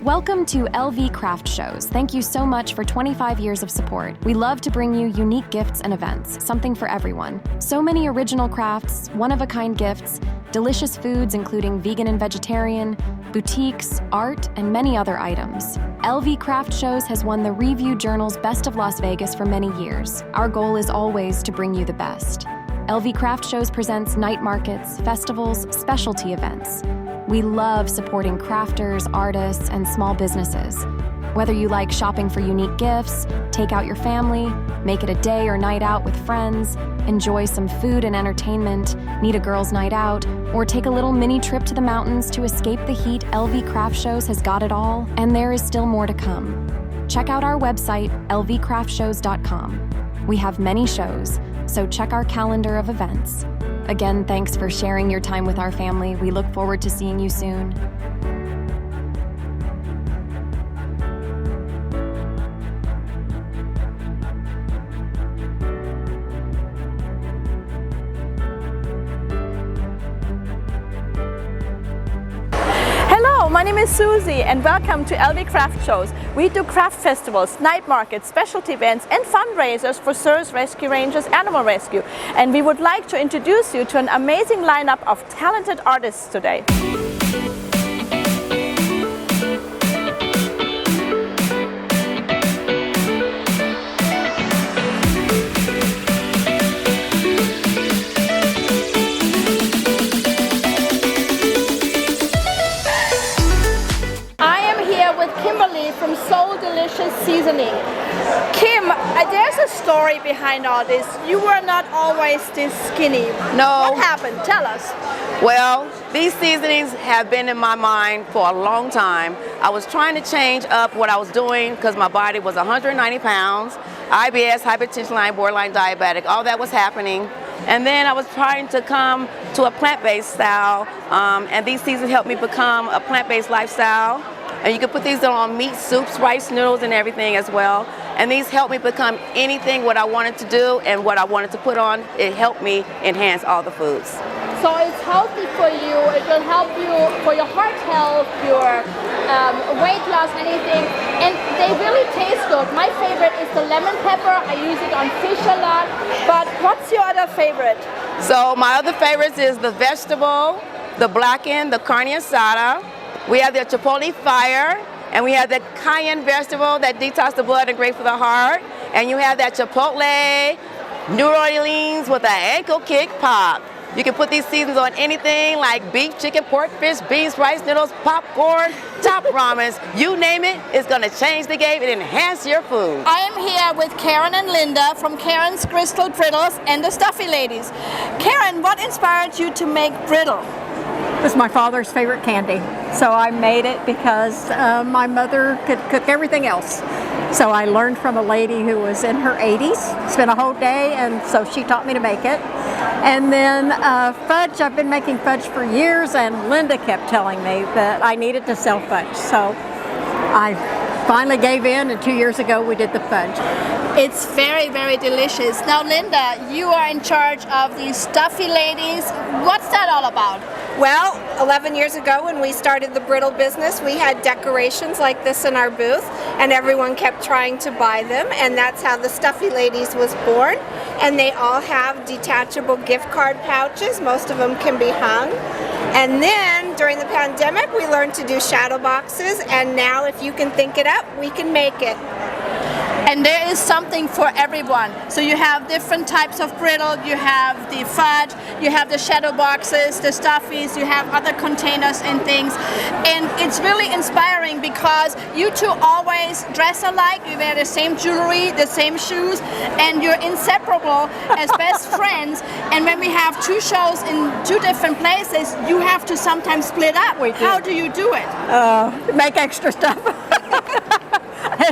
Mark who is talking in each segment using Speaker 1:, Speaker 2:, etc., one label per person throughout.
Speaker 1: Welcome to LV Craft Shows. Thank you so much for 25 years of support. We love to bring you unique gifts and events, something for everyone. So many original crafts, one-of-a-kind gifts, delicious foods including vegan and vegetarian, boutiques, art, and many other items. LV Craft Shows has won the Review Journal's Best of Las Vegas for many years. Our goal is always to bring you the best. LV Craft Shows presents night markets, festivals, specialty events. We love supporting crafters, artists, and small businesses. Whether you like shopping for unique gifts, take out your family, make it a day or night out with friends, enjoy some food and entertainment, need a girls' night out, or take a little mini trip to the mountains to escape the heat, LV Craft Shows has got it all, and there is still more to come. Check out our website, lvcraftshows.com. We have many shows, so check our calendar of events. Again, thanks for sharing your time with our family. We look forward to seeing you soon.
Speaker 2: Hello, my name is Susie and welcome to LV Craft Shows. We do craft festivals, night markets, specialty events and fundraisers for service rescue rangers, animal rescue. And we would like to introduce you to an amazing lineup of talented artists today. From Soul Delicious Seasoning. Kim, there's a story behind all this. You were not always this skinny.
Speaker 3: No.
Speaker 2: What happened? Tell us.
Speaker 3: Well, these seasonings have been in my mind for a long time. I was trying to change up what I was doing because my body was 190 pounds, IBS, hypertension line, borderline diabetic, all that was happening. And then I was trying to come to a plant-based style, and these seasonings helped me become a plant-based lifestyle. And you can put these on meat, soups, rice noodles, and everything as well. And these helped me become anything what I wanted to do and what I wanted to put on. It helped me enhance all the foods.
Speaker 2: So it's healthy for you. It will help you for your heart health, your weight loss, anything. And they really taste good. My favorite is the lemon pepper. I use it on fish a lot. But what's your other favorite?
Speaker 3: So my other favorites is the vegetable, the blackened, the carne asada. We have the chipotle fire, and we have the cayenne vegetable that detox the blood and great for the heart. And you have that chipotle New Orleans with an ankle kick pop. You can put these seasons on anything like beef, chicken, pork, fish, beans, rice noodles, popcorn, top ramens. You name it, it's gonna change the game and enhance your food.
Speaker 2: I am here with Karen and Linda from Karen's Crystal Brittles and the Stuffy Ladies. Karen, what inspired you to make brittle?
Speaker 4: It was my father's favorite candy, so I made it because my mother could cook everything else. So I learned from a lady who was in her 80s, spent a whole day, and so she taught me to make it. And then fudge, I've been making fudge for years, and Linda kept telling me that I needed to sell fudge. So I finally gave in, and 2 years ago we did the fudge.
Speaker 2: It's very, very delicious. Now, Linda, you are in charge of these Stuffy Ladies. What's that all about?
Speaker 5: Well, 11 years ago when we started the brittle business, we had decorations like this in our booth, and everyone kept trying to buy them, and that's how the Stuffy Ladies was born. And they all have detachable gift card pouches. Most of them can be hung. And then during the pandemic, we learned to do shadow boxes, and now if you can think it up, we can make it.
Speaker 2: And there is something for everyone. So you have different types of brittle, you have the fudge, you have the shadow boxes, the stuffies, you have other containers and things. And it's really inspiring because you two always dress alike, you wear the same jewelry, the same shoes, and you're inseparable as best friends. And when we have two shows in two different places, you have to sometimes split up. How do you do it?
Speaker 4: Make extra stuff.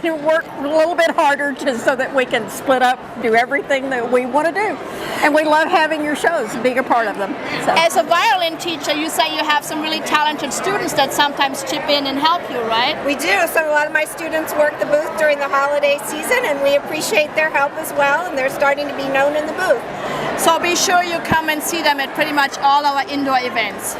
Speaker 4: And work a little bit harder so that we can split up, do everything that we want to do. And we love having your shows, being a part of them. So.
Speaker 2: As a violin teacher, you say you have some really talented students that sometimes chip in and help you, right?
Speaker 5: We do. So a lot of my students work the booth during the holiday season, and we appreciate their help as well, and they're starting to be known in the booth.
Speaker 2: So be sure you come and see them at pretty much all our indoor events.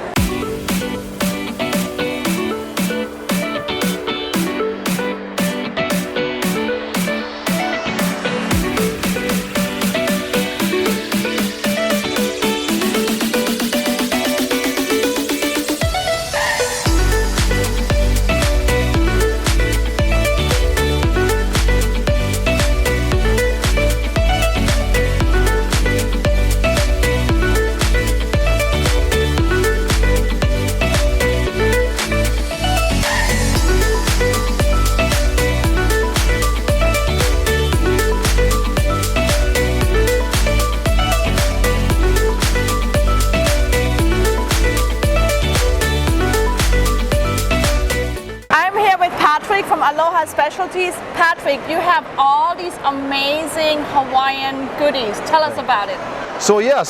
Speaker 2: Patrick from Aloha Specialties. Patrick, you have all these amazing Hawaiian goodies. Tell us about it.
Speaker 6: So yeah,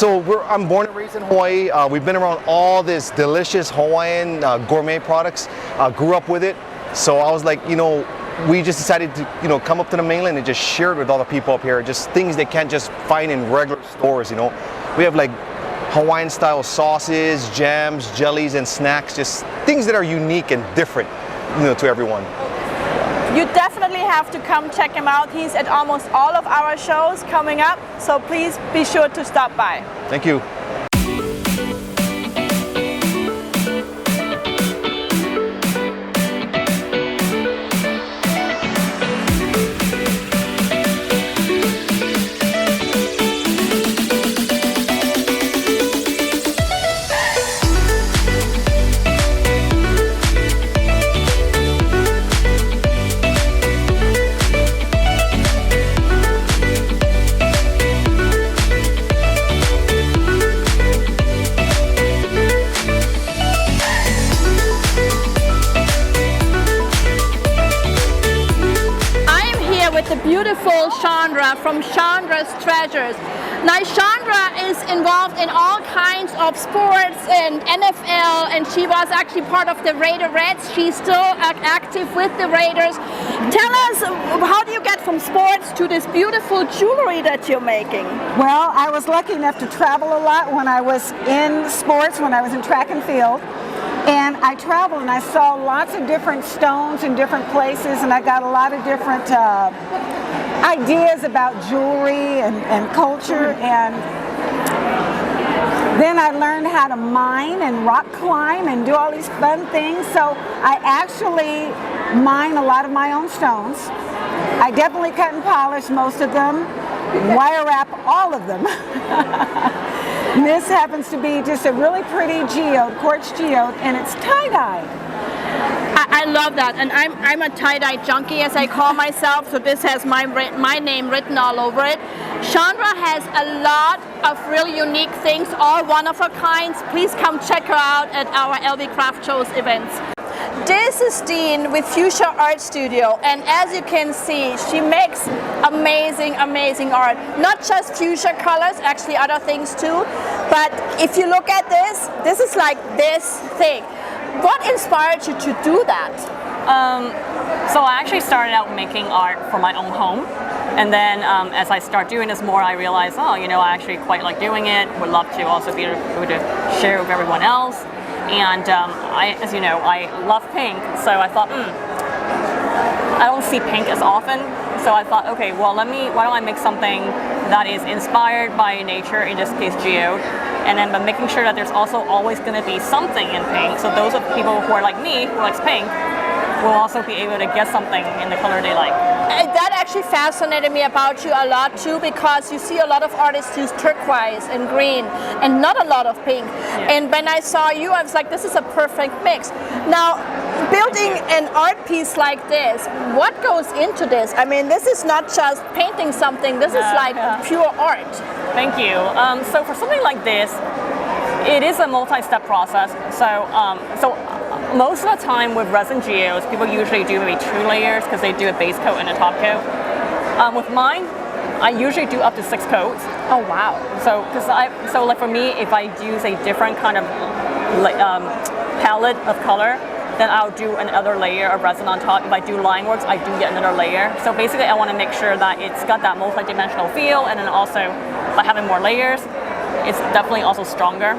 Speaker 6: I'm born and raised in Hawaii. We've been around all this delicious Hawaiian gourmet products. Grew up with it. So I was like, we just decided to, come up to the mainland and just share it with all the people up here. Just things they can't just find in regular stores, We have like Hawaiian style sauces, jams, jellies, and snacks. Just things that are unique and different, to everyone.
Speaker 2: You definitely have to come check him out. He's at almost all of our shows coming up, so please be sure to stop by.
Speaker 6: Thank you.
Speaker 2: Beautiful Chandra from Chandra's Treasures. Now Chandra is involved in all kinds of sports and NFL, and she was actually part of the Raiderettes. She's still active with the Raiders. Tell us, how do you get from sports to this beautiful jewelry that you're making?
Speaker 7: Well, I was lucky enough to travel a lot when I was in sports, when I was in track and field. And I traveled and I saw lots of different stones in different places, and I got a lot of different ideas about jewelry and culture. And then I learned how to mine and rock climb and do all these fun things. So I actually mine a lot of my own stones. I definitely cut and polish most of them, wire wrap all of them. This happens to be just a really pretty geode, quartz geode, and it's tie-dye.
Speaker 2: I love that, and I'm a tie-dye junkie, as I call myself, so this has my name written all over it. Chandra has a lot of really unique things, all one-of-a-kinds. Please come check her out at our LV Craft Shows events. This is Dean with Fuchsia Art Studio, and as you can see, she makes amazing art. Not just fuchsia colors, actually other things too. But if you look at this is like this thing. What inspired you to do that?
Speaker 8: So I actually started out making art for my own home. And then as I start doing this more, I realized, I actually quite like doing it. Would love to also be able to share with everyone else. And as you know, I love pink, so I thought, I don't see pink as often. So I thought, okay, well, why don't I make something that is inspired by nature, in this case, geode, and then by making sure that there's also always going to be something in pink. So those of people who are like me, who likes pink, will also be able to get something in the color they like.
Speaker 2: That actually fascinated me about you a lot too, because you see a lot of artists use turquoise and green and not a lot of pink. Yeah. And when I saw you, I was like, this is a perfect mix. Now, building an art piece like this, what goes into this? I mean, this is not just painting something, this is like pure art.
Speaker 8: Thank you. So for something like this, it is a multi-step process. So most of the time with resin geodes, people usually do maybe 2 layers because they do a base coat and a top coat. With mine, I usually do up to 6 coats.
Speaker 2: Oh wow!
Speaker 8: So like for me, if I use a different kind of palette of color, then I'll do another layer of resin on top. If I do line works, I do get another layer. So basically, I want to make sure that it's got that multi-dimensional feel, and then also by having more layers, it's definitely also stronger.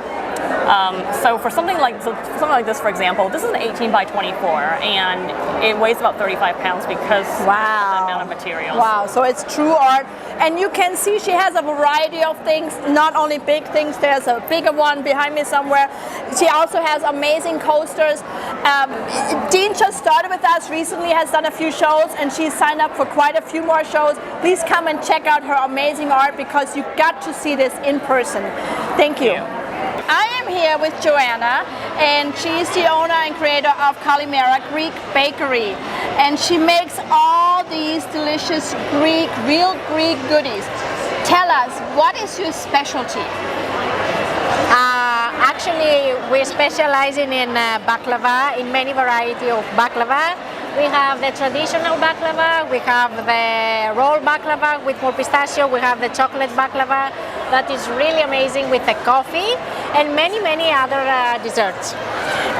Speaker 8: So for something like this, for example, this is an 18 by 24, and it weighs about 35 pounds because of the amount of materials.
Speaker 2: Wow, so it's true art. And you can see she has a variety of things, not only big things, there's a bigger one behind me somewhere. She also has amazing coasters. Dean just started with us recently, has done a few shows, and she's signed up for quite a few more shows. Please come and check out her amazing art, because you got to see this in person. Thank you. I am here with Joanna, and she's the owner and creator of Kalimera Greek Bakery, and she makes all these delicious real Greek goodies. Tell us, what is your specialty?
Speaker 9: Actually, we're specializing in baklava, in many variety of baklava. We have the traditional baklava, we have the rolled baklava with more pistachio, we have the chocolate baklava that is really amazing with the coffee, and many, many other desserts.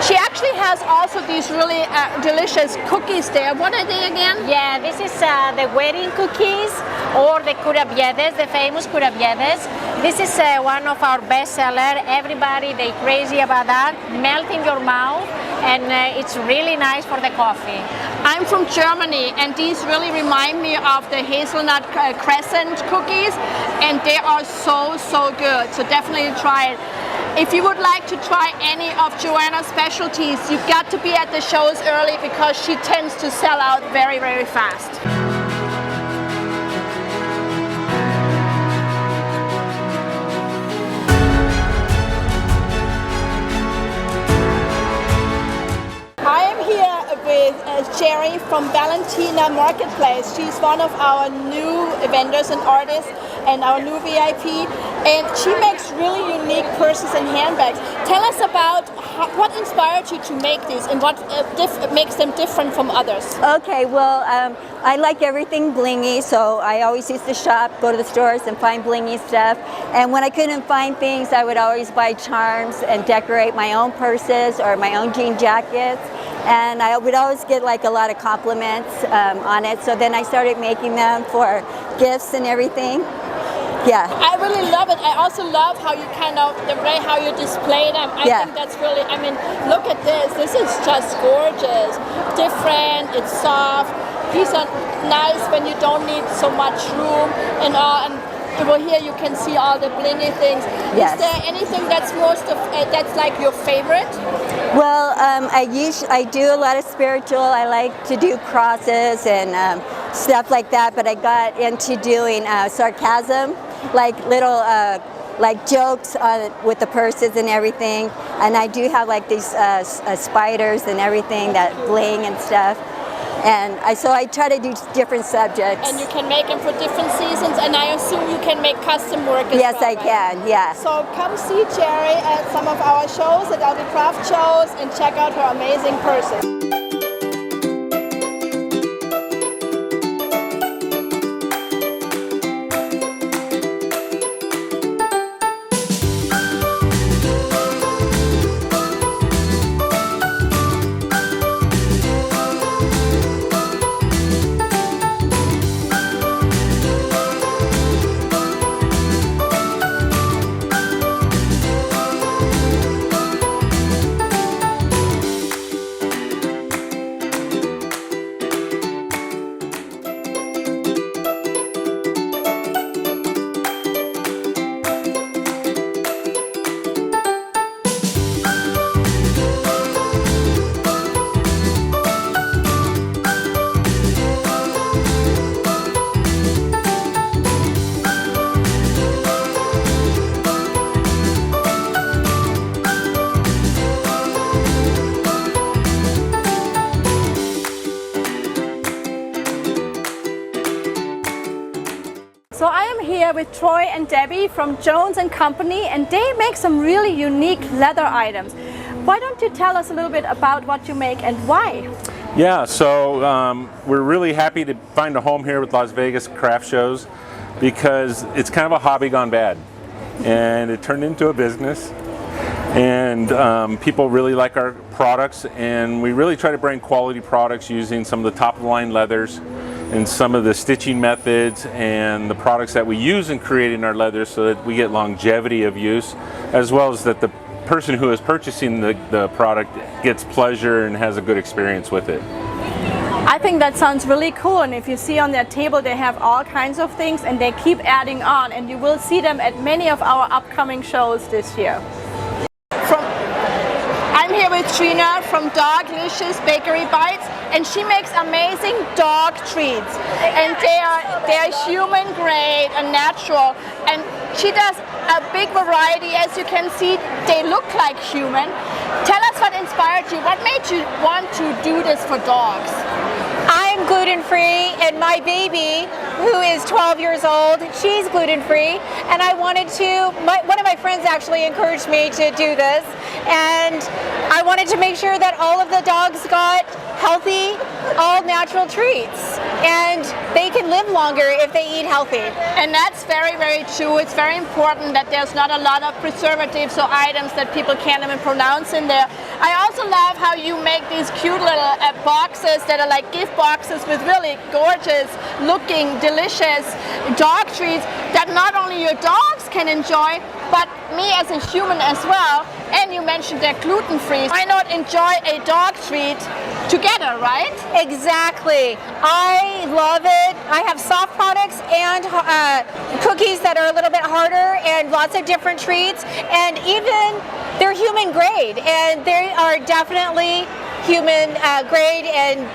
Speaker 2: She actually has also these really delicious cookies there. What are they again?
Speaker 9: Yeah, this is the wedding cookies or the curabiedes, the famous curabiedes. This is one of our best sellers. Everybody, they crazy about that. Melt in your mouth, and it's really nice for the coffee.
Speaker 2: I'm from Germany, and these really remind me of the hazelnut crescent cookies, and they are so, so good. So definitely try it. If you would like to try any of Joanna's specialties, you've got to be at the shows early because she tends to sell out very, very fast. I am here with Jerry from Valentina Marketplace. She's one of our new vendors and artists and our new VIP, and she makes really unique purses and handbags. Tell us about what inspired you to make these and what makes them different from others.
Speaker 10: Okay, well, I like everything blingy, so I always used to shop, go to the stores and find blingy stuff. And when I couldn't find things, I would always buy charms and decorate my own purses or my own jean jackets. And I would always get like a lot of compliments on it. So then I started making them for gifts and everything. Yeah.
Speaker 2: I really love it. I also love how you the way how you display them. I think that's really, I mean, look at this. This is just gorgeous. Different, it's soft. These are nice when you don't need so much room and all. And over here you can see all the blingy things.
Speaker 10: Yes.
Speaker 2: Is there anything that's that's like your favorite?
Speaker 10: Well, I do a lot of spiritual. I like to do crosses and stuff like that, but I got into doing sarcasm, like little like jokes with the purses and everything. And I do have like these spiders and everything that bling and stuff. And so I try to do different subjects.
Speaker 2: And you can make them for different seasons, and I assume you can make custom work as well.
Speaker 10: Yes, I can, yeah.
Speaker 2: So come see Jerry at some of our shows, at all the craft shows, and check out her amazing purses. So I am here with Troy and Debbie from Jones & Company, and they make some really unique leather items. Why don't you tell us a little bit about what you make and why?
Speaker 11: Yeah, so we're really happy to find a home here with Las Vegas craft shows because it's kind of a hobby gone bad, and it turned into a business, and people really like our products, and we really try to bring quality products using some of the top-of-the-line leathers and some of the stitching methods and the products that we use in creating our leathers so that we get longevity of use, as well as that the person who is purchasing the product gets pleasure and has a good experience with it.
Speaker 2: I think that sounds really cool, and if you see on their table they have all kinds of things and they keep adding on, and you will see them at many of our upcoming shows this year. I'm here with Trina from Doglicious Bakery Bites, and she makes amazing dog treats, and they are human grade and natural, and she does a big variety. As you can see, they look like human. Tell us what inspired you. What made you want to do this for dogs?
Speaker 9: I'm gluten-free, and my baby who is 12 years old. She's gluten-free, and I wanted to, one of my friends actually encouraged me to do this, and I wanted to make sure that all of the dogs got healthy, all natural treats, and they can live longer if they eat healthy.
Speaker 2: And that's very, very true. It's very important that there's not a lot of preservatives or items that people can't even pronounce in there. I also love how you make these cute little boxes that are like gift boxes with really gorgeous looking, delicious dog treats that not only your dogs can enjoy, but me as a human as well. And you mentioned they're gluten-free. Why not enjoy a dog treat together, right?
Speaker 9: Exactly. I love it. I have soft products and cookies that are a little bit harder, and lots of different treats, and even they're human grade, and they are definitely human grade and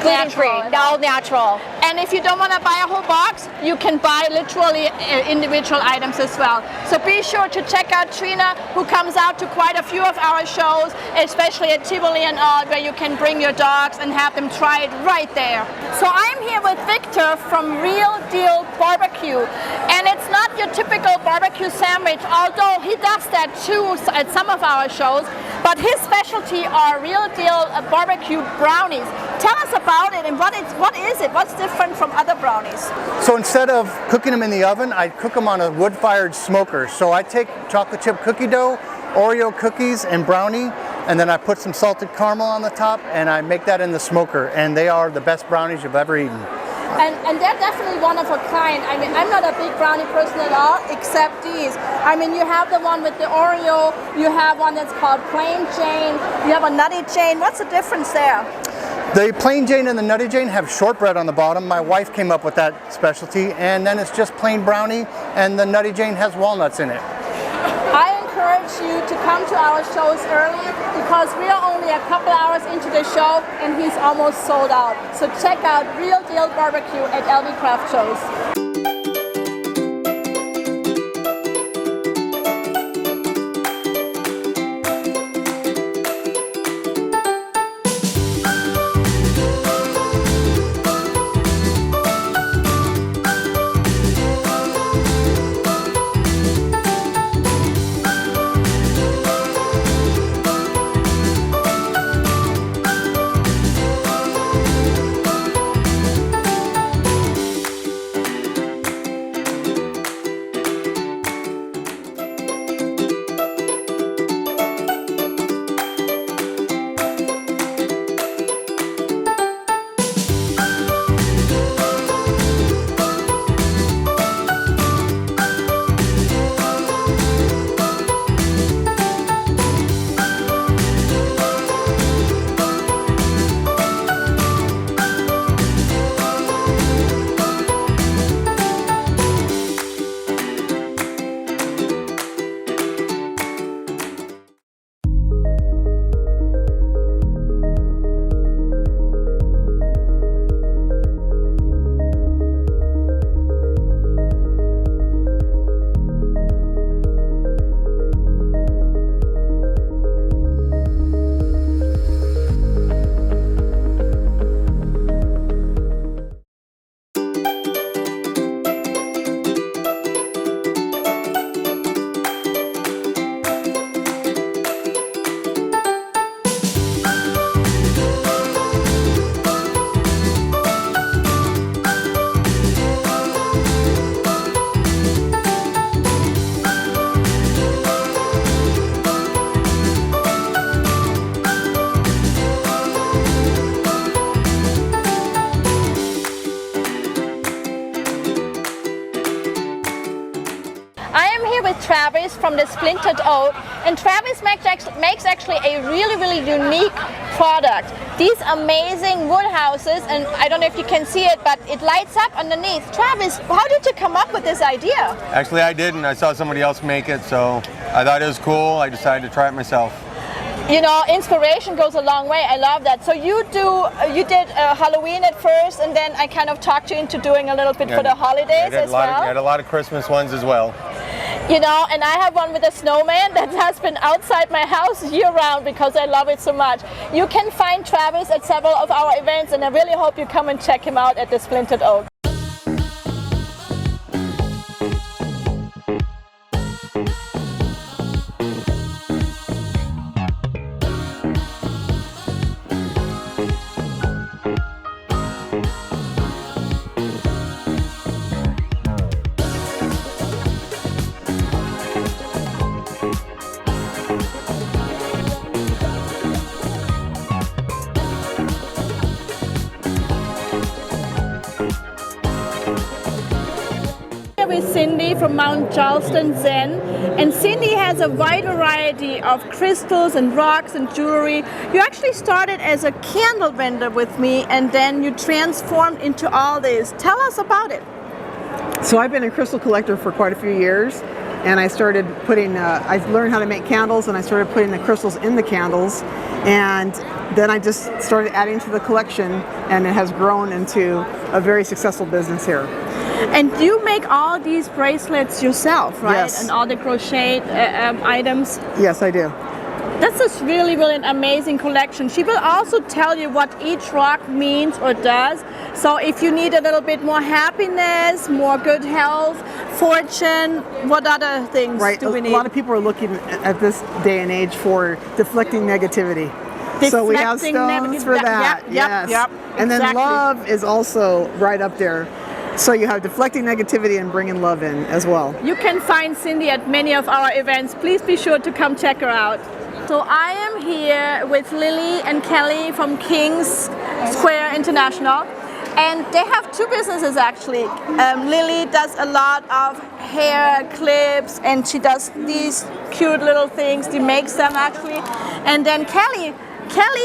Speaker 9: gluten-free, all natural.
Speaker 2: And if you don't want to buy a whole box, you can buy literally individual items as well. So be sure to check out Trina, who comes out to quite a few of our shows, especially at Tivoli and all, where you can bring your dogs and have them try it right there. So I'm here with Victor from Real Deal Barbecue. And it's not your typical barbecue sandwich, although he does that too at some of our shows. But his specialty are Real Deal barbecue brownies. Tell us about it and what is it? What's different from other brownies?
Speaker 12: So instead of cooking them in the oven, I cook them on a wood-fired smoker. So I take chocolate chip cookie dough, Oreo cookies, and brownie, and then I put some salted caramel on the top, and I make that in the smoker. And they are the best brownies you've ever eaten.
Speaker 2: And they're definitely one of a kind. I mean, I'm not a big brownie person at all, except these. I mean, you have the one with the Oreo, you have one that's called Plain Jane, you have a Nutty Jane. What's the difference there?
Speaker 12: The Plain Jane and the Nutty Jane have shortbread on the bottom. My wife came up with that specialty, and then it's just plain brownie, and the Nutty Jane has walnuts in it.
Speaker 2: I encourage you to come to our shows early because we are only a couple hours into the show and he's almost sold out. So check out Real Deal Barbecue at LV Craft Shows. Travis from the Splintered Oak, and Travis makes actually a really unique product. These amazing wood houses, and I don't know if you can see it, but it lights up underneath. Travis, how did you come up with this idea?
Speaker 13: Actually, I didn't. I saw somebody else make it, so I thought it was cool. I decided to try it myself.
Speaker 2: You know, inspiration goes a long way. I love that. So you did Halloween at first, and then I kind of talked you into doing a little bit for the holidays as well.
Speaker 13: I had a lot of Christmas ones as well.
Speaker 2: You know, and I have one with a snowman that has been outside my house year-round because I love it so much. You can find Travis at several of our events, and I really hope you come and check him out at the Splintered Oak. Cindy from Mount Charleston Zen, and Cindy has a wide variety of crystals and rocks and jewelry. You actually started as a candle vendor with me, and then you transformed into all this. Tell us about it.
Speaker 14: So I've been a crystal collector for quite a few years, and I started putting, I learned how to make candles, and I started putting the crystals in the candles, and then I just started adding to the collection, and it has grown into a very successful business here.
Speaker 2: And you make all these bracelets yourself, right?
Speaker 14: Yes.
Speaker 2: And all the crochet items?
Speaker 14: Yes, I do.
Speaker 2: This is really an amazing collection. She will also tell you what each rock means or does. So if you need a little bit more happiness, more good health, fortune, what other things do we need?
Speaker 14: A lot of people are looking at this day and age for deflecting negativity. So we have stones for that.
Speaker 2: Yep,
Speaker 14: And then
Speaker 2: exactly.
Speaker 14: love is also right up there. So you have deflecting negativity and bringing love in as well.
Speaker 2: You can find Cindy at many of our events. Please be sure to come check her out. So I am here with Lily and Kelly from King's Square International, and they have two businesses actually. Lily does a lot of hair clips, and she does these cute little things. She makes them actually, and then Kelly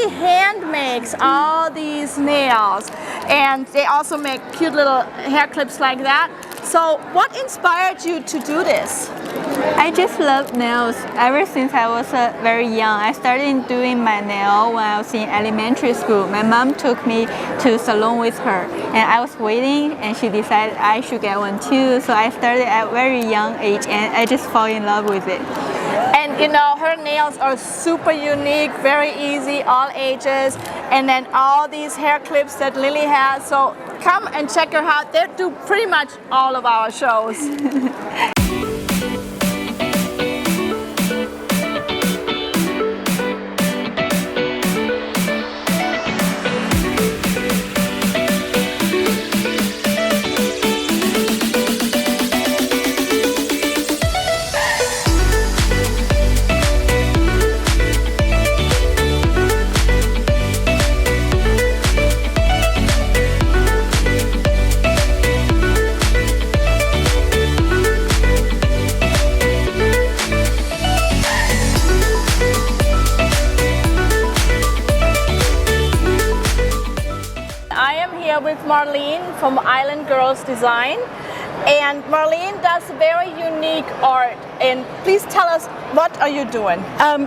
Speaker 2: hand makes all these nails, and they also make cute little hair clips like that. So what inspired you to do this?
Speaker 15: I just love nails ever since I was very young. I started doing my nail when I was in elementary school. My mom took me to salon with her, and I was waiting, and she decided I should get one too. So I started at a very young age, and I just fall in love with it.
Speaker 2: And you know, her nails are super unique, very easy, all ages, and then all these hair clips that Lily has. So come and check her out. They do pretty much all of our shows. With Marlene from Island Girls Design, and Marlene does very unique art. And please tell us, what are you doing?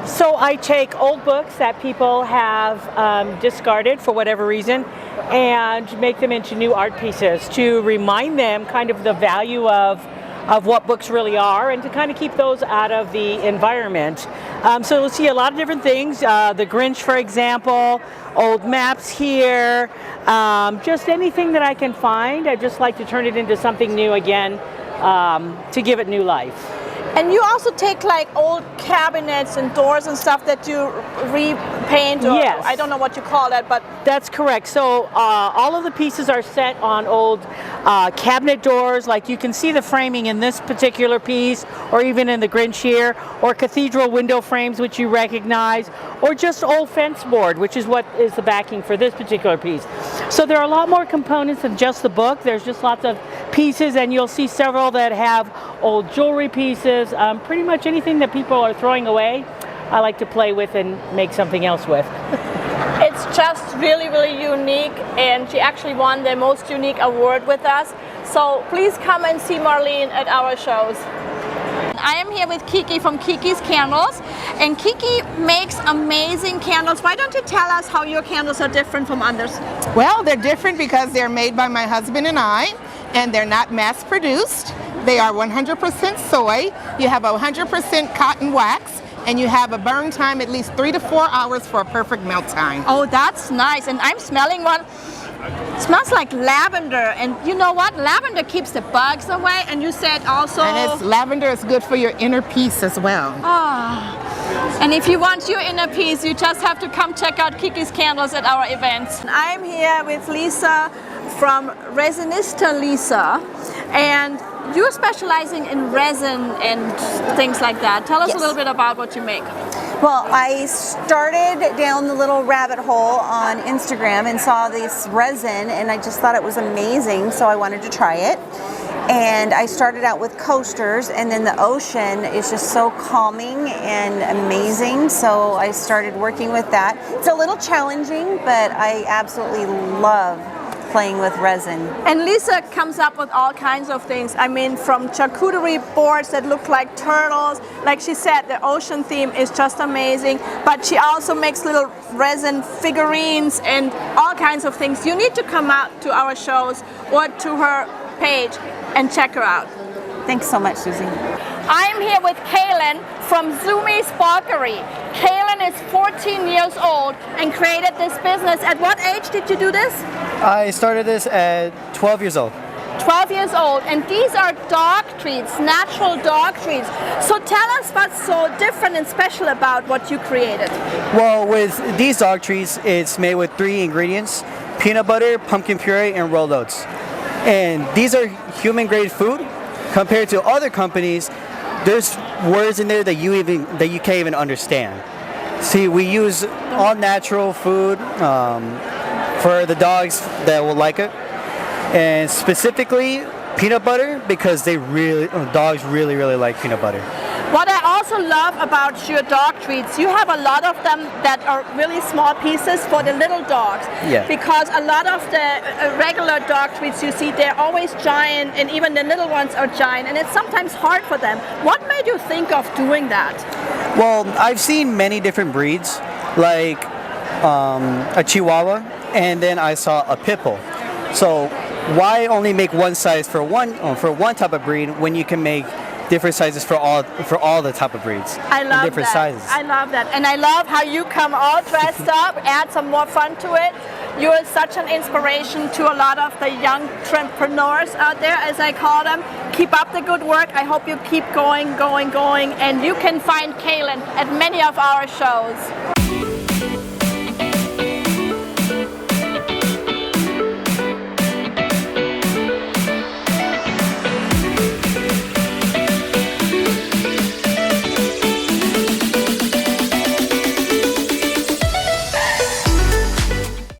Speaker 16: So I take old books that people have discarded for whatever reason and make them into new art pieces to remind them kind of the value of what books really are, and to kind of keep those out of the environment. So you'll see a lot of different things, the Grinch, for example, old maps here, just anything that I can find. I just like to turn it into something new again, to give it new life.
Speaker 2: And you also take like old cabinets and doors and stuff that you repaint, or
Speaker 16: yes.
Speaker 2: I don't know what you call that, but
Speaker 16: that's correct. So all of the pieces are set on old cabinet doors, like you can see the framing in this particular piece, or even in the Grinch here, or cathedral window frames, which you recognize, or just old fence board, which is what is the backing for this particular piece. So there are a lot more components than just the book. There's just lots of pieces, and you'll see several that have old jewelry pieces, pretty much anything that people are throwing away, I like to play with and make something else with.
Speaker 2: It's just really unique, and she actually won the most unique award with us. So please come and see Marlene at our shows. I am here with Kiki from Kiki's Candles, and Kiki makes amazing candles. Why don't you tell us how your candles are different from others?
Speaker 17: Well, they're different because they're made by my husband and I, and they're not mass produced. They are 100% soy. You have 100% cotton wax, and you have a burn time at least 3 to 4 hours for a perfect melt time.
Speaker 2: Oh, that's nice. And I'm smelling one. It smells like lavender, and you know what? Lavender keeps the bugs away, and you said also...
Speaker 17: And lavender is good for your inner peace as well.
Speaker 2: Ah. And if you want your inner peace, you just have to come check out Kiki's Candles at our events. I'm here with Lisa from Resinista Lisa, and you're specializing in resin and things like that. Tell us a little bit about what you make.
Speaker 18: Well, I started down the little rabbit hole on Instagram and saw this resin, and I just thought it was amazing, so I wanted to try it. And I started out with coasters, and then the ocean is just so calming and amazing. So I started working with that. It's a little challenging, but I absolutely love playing with resin.
Speaker 2: And Lisa comes up with all kinds of things. I mean, from charcuterie boards that look like turtles. Like she said, the ocean theme is just amazing. But she also makes little resin figurines and all kinds of things. You need to come out to our shows or to her page and check her out.
Speaker 18: Thanks so much, Susie.
Speaker 2: I'm here with Kaylin from Zumi's Bakery. Kaylin is 14 years old and created this business. At what age did you do this?
Speaker 19: I started this at 12 years old.
Speaker 2: 12 years old, and these are dog treats, natural dog treats. So tell us what's so different and special about what you created.
Speaker 19: Well, with these dog treats, it's made with 3 ingredients: peanut butter, pumpkin puree, and rolled oats. And these are human-grade food. Compared to other companies, there's words in there that you can't even understand. See, we use all natural food for the dogs that will like it, and specifically peanut butter, because dogs really like peanut butter.
Speaker 2: What I also love about your dog treats, you have a lot of them that are really small pieces for the little dogs.
Speaker 19: Yeah.
Speaker 2: Because a lot of the regular dog treats you see, they're always giant, and even the little ones are giant, and it's sometimes hard for them. What made you think of doing that?
Speaker 19: Well, I've seen many different breeds, like a Chihuahua, and then I saw a Pit Bull. So why only make one size for one type of breed when you can make different sizes for all the type of breeds?
Speaker 2: I love
Speaker 19: different
Speaker 2: that.
Speaker 19: sizes.
Speaker 2: I love that, and I love how you come all dressed up, add some more fun to it. You are such an inspiration to a lot of the young entrepreneurs out there, as I call them. Keep up the good work. I hope you keep going, and you can find Kaylin at many of our shows.